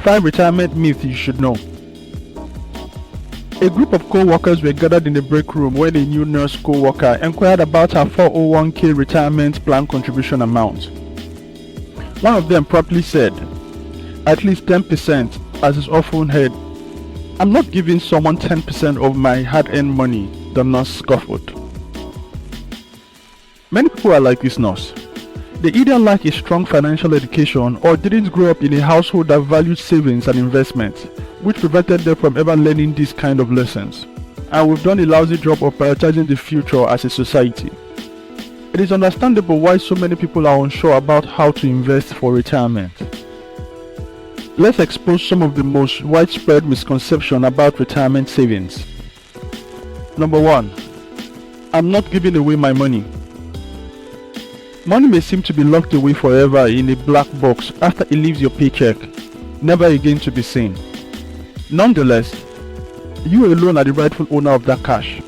5 retirement myths you should know. A group of co-workers were gathered in the break room when a new nurse co-worker inquired about her 401k retirement plan contribution amount. One of them promptly said, "At least 10%, as is often heard." "I'm not giving someone 10% of my hard-earned money," the nurse scoffed. Many people are like this nurse. They either lack a strong financial education or didn't grow up in a household that valued savings and investments, which prevented them from ever learning these kind of lessons. And we've done a lousy job of prioritizing the future as a society. It is understandable why so many people are unsure about how to invest for retirement. Let's expose some of the most widespread misconceptions about retirement savings. Number 1. I'm not giving away my money. Money may seem to be locked away forever in a black box after it leaves your paycheck, never again to be seen. Nonetheless, you alone are the rightful owner of that cash.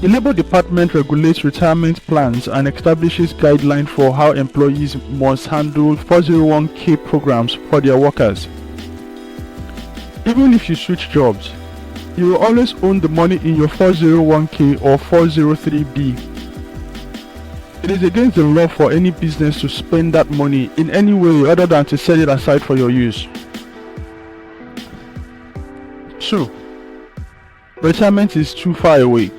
The Labor Department regulates retirement plans and establishes guidelines for how employees must handle 401k programs for their workers. Even if you switch jobs, you will always own the money in your 401k or 403b. It is against the law for any business to spend that money in any way other than to set it aside for your use. 2. Retirement is too far away.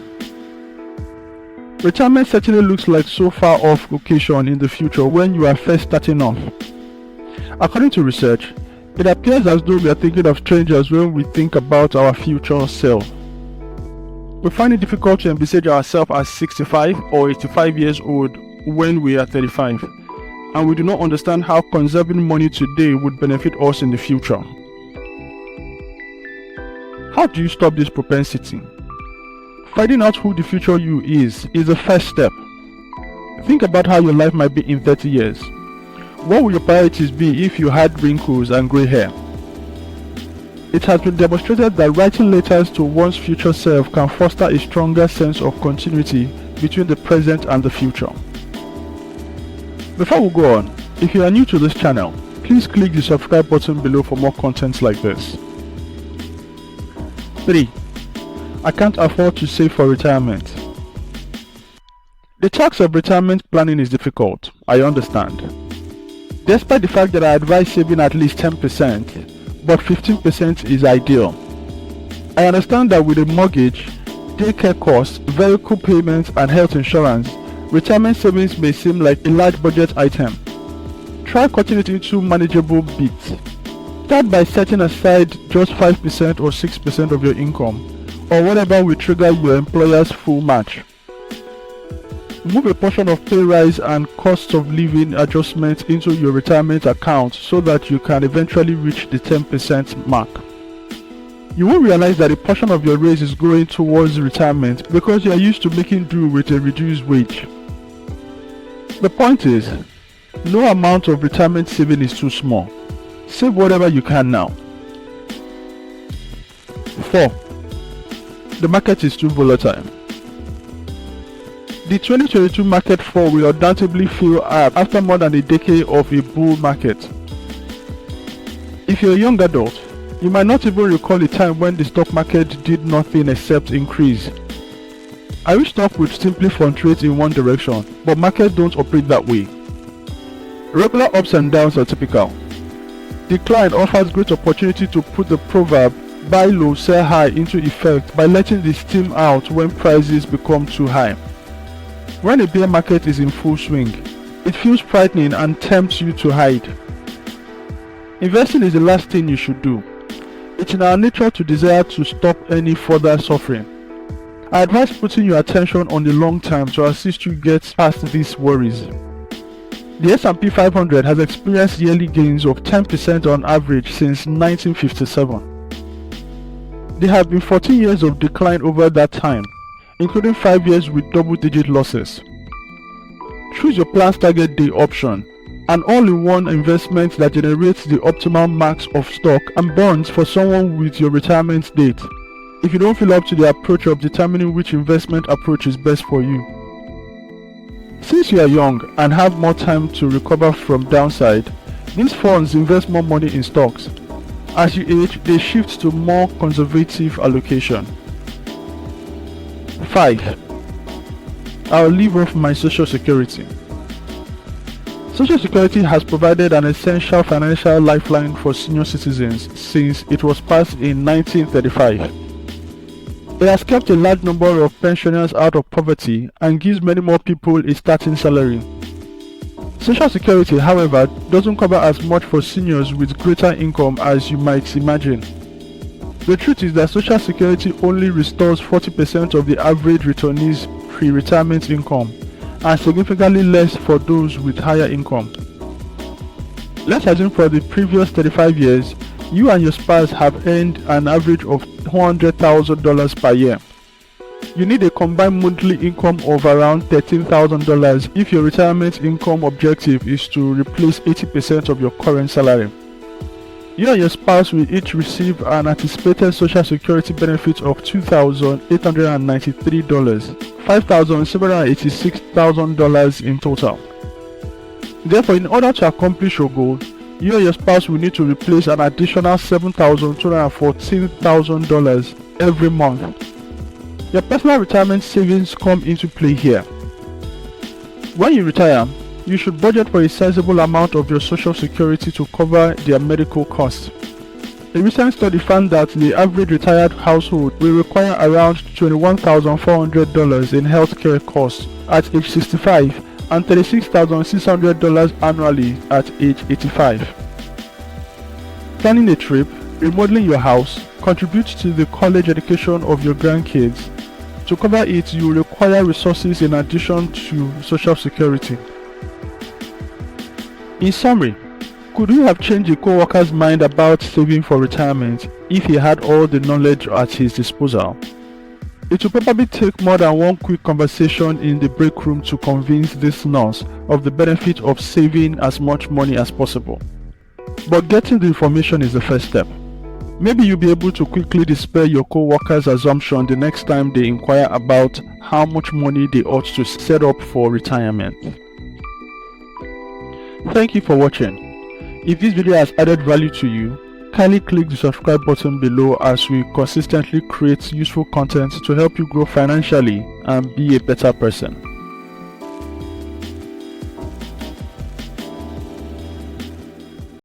Retirement certainly looks like so far off location in the future when you are first starting off. According to research, it appears as though we are thinking of strangers when we think about our future self. We find it difficult to envisage ourselves as 65 or 85 years old when we are 35, and we do not understand how conserving money today would benefit us in the future. How do you stop this propensity? Finding out who the future you is the first step. Think about how your life might be in 30 years. What would your priorities be if you had wrinkles and gray hair? It has been demonstrated that writing letters to one's future self can foster a stronger sense of continuity between the present and the future. Before we go on, if you are new to this channel, please click the subscribe button below for more content like this. 3. I can't afford to save for retirement. The task of retirement planning is difficult, I understand. Despite the fact that I advise saving at least 10%, but 15% is ideal. I understand that with a mortgage, daycare costs, vehicle payments, and health insurance, retirement savings may seem like a large budget item. Try cutting it into manageable bits. Start by setting aside just 5% or 6% of your income, or whatever will trigger your employer's full match. Move a portion of pay rise and cost of living adjustments into your retirement account so that you can eventually reach the 10% mark. You will realize that a portion of your raise is going towards retirement because you are used to making do with a reduced wage. The point is, no amount of retirement saving is too small. Save whatever you can now. 4. The market is too volatile. The 2022 market fall will undoubtedly feel up after more than a decade of a bull market. If you're a young adult, you might not even recall a time when the stock market did nothing except increase. I wish stock would simply fluctuate in one direction, but markets don't operate that way. Regular ups and downs are typical. Decline offers great opportunity to put the proverb "buy low, sell high" into effect by letting the steam out when prices become too high. When a bear market is in full swing, it feels frightening and tempts you to hide. Investing is the last thing you should do. It's in our nature to desire to stop any further suffering. I advise putting your attention on the long term to assist you get past these worries. The S&P 500 has experienced yearly gains of 10% on average since 1957. There have been 14 years of decline over that time, including 5 years with double-digit losses. Choose your plan's target day option, an all-in-one investment that generates the optimal max of stock and bonds for someone with your retirement date. If you don't feel up to the approach of determining which investment approach is best for you. Since you are young and have more time to recover from downside, these funds invest more money in stocks. As you age, they shift to more conservative allocation. 5. I'll live off my Social Security. Social Security has provided an essential financial lifeline for senior citizens since it was passed in 1935. It has kept a large number of pensioners out of poverty and gives many more people a starting salary. Social Security, however, doesn't cover as much for seniors with greater income as you might imagine. The truth is that Social Security only restores 40% of the average returnee's pre-retirement income, and significantly less for those with higher income. Let's assume for the previous 35 years, you and your spouse have earned an average of $100,000 per year. You need a combined monthly income of around $13,000 if your retirement income objective is to replace 80% of your current salary. You and your spouse will each receive an anticipated Social Security benefit of $2,893, $5,786,000 in total. Therefore, in order to accomplish your goal, you and your spouse will need to replace an additional $7,214,000 every month. Your personal retirement savings come into play here. When you retire, you should budget for a sizable amount of your Social Security to cover their medical costs. A recent study found that the average retired household will require around $21,400 in healthcare costs at age 65 and $36,600 annually at age 85. Planning a trip, remodeling your house, contributes to the college education of your grandkids. To cover it, you will require resources in addition to Social Security. In summary, could you have changed a co-worker's mind about saving for retirement if he had all the knowledge at his disposal? It will probably take more than one quick conversation in the break room to convince this nurse of the benefit of saving as much money as possible. But getting the information is the first step. Maybe you'll be able to quickly dispel your co-worker's assumption the next time they inquire about how much money they ought to set up for retirement. Thank you for watching. If this video has added value to you, kindly click the subscribe button below as we consistently create useful content to help you grow financially and be a better person.